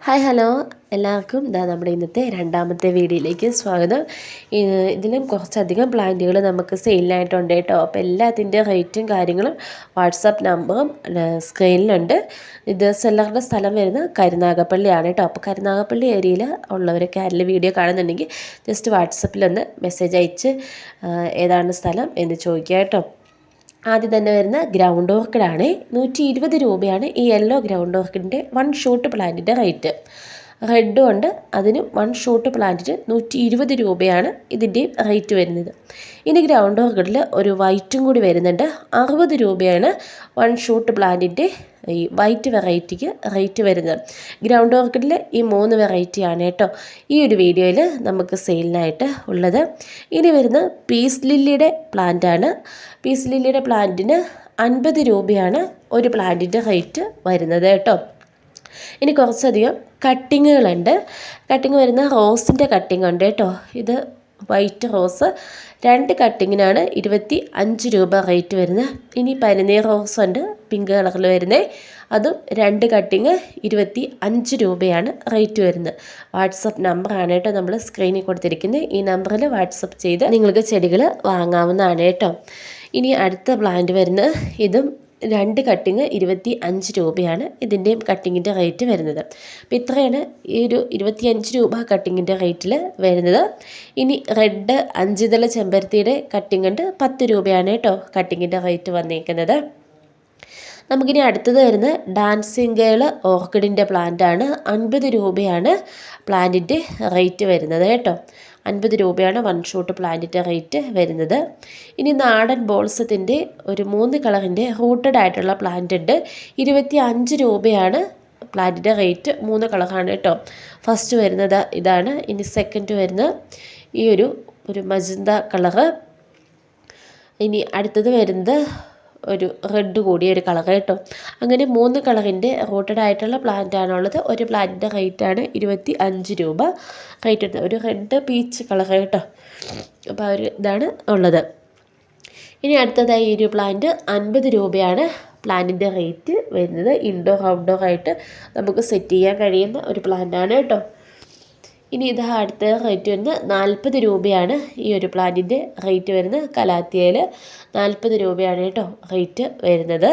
Hi hello എല്ലാവർക്കും നമ്മുടെ ഇന്നത്തെ രണ്ടാമത്തെ വീഡിയോയിലേക്ക് സ്വാഗതം. ഇതിലും കുറച്ചധികം പ്ലാന്റുകൾ നമുക്ക് സെയിലിനായിട്ടുണ്ട് കേട്ടോ. അപ്പോൾ എല്ലാത്തിൻ്റെ റേറ്റും കാര്യങ്ങളും വാട്സാപ്പ് നമ്പറും സ്ക്രീനിലുണ്ട്. ഇത് സെല്ലറുടെ സ്ഥലം വരുന്നത് കരുനാഗപ്പള്ളിയാണ് കേട്ടോ. അപ്പോൾ കരുനാഗപ്പള്ളി ഏരിയയിൽ ഉള്ളവരൊക്കെ അതിൽ വീഡിയോ കാണുന്നുണ്ടെങ്കിൽ ജസ്റ്റ് വാട്സപ്പിലൊന്ന് മെസ്സേജ് അയച്ച് ഏതാണ് സ്ഥലം എന്ന് ചോദിക്കുക കേട്ടോ. ആദ്യം തന്നെ വരുന്ന ഗ്രൗണ്ട് ഓർക്കിഡാണ്. 120 രൂപയാണ് ഈ യെല്ലോ ഗ്രൗണ്ട് ഓർക്കിഡിൻ്റെ 1 ഷോട്ട് പ്ലാന്റിൻ്റെ റേറ്റ്. റെഡും ഉണ്ട്, അതിന് 1 ഷോട്ട് പ്ലാന്റിന് 120 രൂപയാണ് ഇതിൻ്റെ റേറ്റ് വരുന്നത്. ഇനി ഗ്രൗണ്ട് ഓർക്കിഡിൽ ഒരു വൈറ്റും കൂടി വരുന്നുണ്ട്. 60 രൂപയാണ് 1 ഷോട്ട് പ്ലാന്റിൻ്റെ ഈ വൈറ്റ് വെറൈറ്റിക്ക് റേറ്റ് വരുന്നത്. ഗ്രൗണ്ട് ഓർക്കിഡിൽ ഈ 3 വെറൈറ്റിയാണ് കേട്ടോ ഈ ഒരു വീഡിയോയിൽ നമുക്ക് സെയിലിനായിട്ട് ഉള്ളത്. ഇനി വരുന്ന പീസ് ലില്ലിയുടെ പ്ലാന്റാണ്. പീസ് ലില്ലിയുടെ പ്ലാന്റിന് 50 രൂപയാണ് ഒരു പ്ലാന്റിൻ്റെ റേറ്റ് വരുന്നത് കേട്ടോ. ഇനി കുറച്ചധികം കട്ടിങ്ങുകളുണ്ട്. കട്ടിങ് വരുന്ന റോസിൻ്റെ കട്ടിങ് ഉണ്ട് കേട്ടോ. ഇത് വൈറ്റ് റോസ് 2 കട്ടിങ്ങിനാണ് 25 രൂപ റേറ്റ് വരുന്നത്. ഇനി പനിനീർ റോസ് ഉണ്ട് പിങ്ക് കളറിൽ വരുന്നത്, അതും 2 കട്ടിങ് 25 രൂപയാണ് റേറ്റ് വരുന്നത്. വാട്സപ്പ് നമ്പറാണ് കേട്ടോ നമ്മൾ സ്ക്രീനിൽ കൊടുത്തിരിക്കുന്നത്. ഈ നമ്പറിൽ വാട്സപ്പ് ചെയ്ത് നിങ്ങൾക്ക് ചെടികൾ വാങ്ങാവുന്നതാണ് കേട്ടോ. ഇനി അടുത്ത പ്ലാന്റ് വരുന്നത് ഇതും 2 കട്ടിങ് 25 രൂപയാണ് ഇതിൻ്റെയും കട്ടിങ്ങിൻ്റെ റേറ്റ് വരുന്നത്. അപ്പോൾ ഇത്രയാണ് ഈ ഒരു 25 രൂപ കട്ടിങ്ങിൻ്റെ റേറ്റിൽ വരുന്നത്. ഇനി റെഡ് 5 ഇതള ചെമ്പരത്തിയുടെ കട്ടിങ് ഉണ്ട് 10 രൂപയാണ് കേട്ടോ കട്ടിങ്ങിൻ്റെ റേറ്റ് വന്നിരിക്കുന്നത്. നമുക്കിനി അടുത്തത് വരുന്നത് ഡാൻസിങ് ഗേൾ ഓർക്കിഡിൻ്റെ പ്ലാന്റാണ്. 50 രൂപയാണ് പ്ലാന്റിൻ്റെ റേറ്റ് വരുന്നത് കേട്ടോ. 50 രൂപയാണ് 1 ഷോട്ട് പ്ലാന്റിൻ്റെ റേറ്റ് വരുന്നത്. ഇനി നാടൻ ബോൾസത്തിൻ്റെ ഒരു 3 കളറിൻ്റെ റൂട്ടഡ് ആയിട്ടുള്ള പ്ലാന്റ് ഉണ്ട്. 25 രൂപയാണ് പ്ലാന്റിൻ്റെ റേറ്റ്. 3 കളറാണ് കേട്ടോ. ഫസ്റ്റ് വരുന്നത് ഇതാണ്. ഇനി സെക്കൻഡ് വരുന്നത് ഈ ഒരു മജന്ത കളറ്. ഇനി അടുത്തത് വരുന്നത് ഒരു റെഡ് കൂടിയ ഒരു കളർ കേട്ടോ. അങ്ങനെ 3 കളറിൻ്റെ റൂട്ടഡ് ആയിട്ടുള്ള പ്ലാന്റ് ആണുള്ളത്. ഒരു പ്ലാന്റിൻ്റെ റേറ്റാണ് 25 രൂപ റേറ്റ് വരുന്നത്. ഒരു റെഡ് പീച്ച് കളർ കേട്ടോ. അപ്പോൾ ആ ഒരു ഇതാണ് ഉള്ളത്. ഇനി അടുത്തതായി ഈ ഒരു പ്ലാന്റ് 50 രൂപയാണ് പ്ലാന്റിൻ്റെ റേറ്റ് വരുന്നത്. ഇൻഡോർ ഔട്ട്ഡോർ ആയിട്ട് നമുക്ക് സെറ്റ് ചെയ്യാൻ കഴിയുന്ന ഒരു പ്ലാന്റാണ് കേട്ടോ. ഇനി ഇത് അടുത്ത റേറ്റ് വരുന്നത് 40 രൂപയാണ് ഈ ഒരു പ്ലാന്റിൻ്റെ റേറ്റ് വരുന്നത്. കലാത്തിയയിൽ 40 രൂപയാണ് കേട്ടോ റേറ്റ് വരുന്നത്.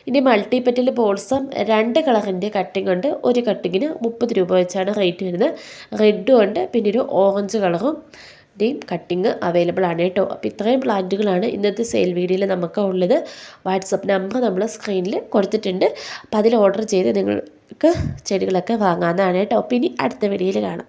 ഇനി മൾട്ടിപെറ്റൽ ബോൾസം 2 കളറിൻ്റെ കട്ടിങ് ഉണ്ട്. ഒരു കട്ടിങ്ങിന് 30 രൂപ വെച്ചാണ് റേറ്റ് വരുന്നത്. റെഡും ഉണ്ട്, പിന്നെ ഒരു ഓറഞ്ച് കളറും കട്ടിങ് അവൈലബിൾ ആണ് കേട്ടോ. അപ്പോൾ ഇത്രയും പ്ലാന്റുകളാണ് ഇന്നത്തെ സെയിൽ വീഡിയോയിൽ നമുക്ക് ഉള്ളത്. വാട്സപ്പ് നമ്പർ നമ്മൾ സ്ക്രീനിൽ കൊടുത്തിട്ടുണ്ട്. അപ്പോൾ അതിൽ ഓർഡർ ചെയ്ത് നിങ്ങൾക്ക് ചെടികളൊക്കെ വാങ്ങാവുന്നതാണ് കേട്ടോ. അപ്പോൾ ഇനി അടുത്ത വീഡിയോയിൽ കാണാം.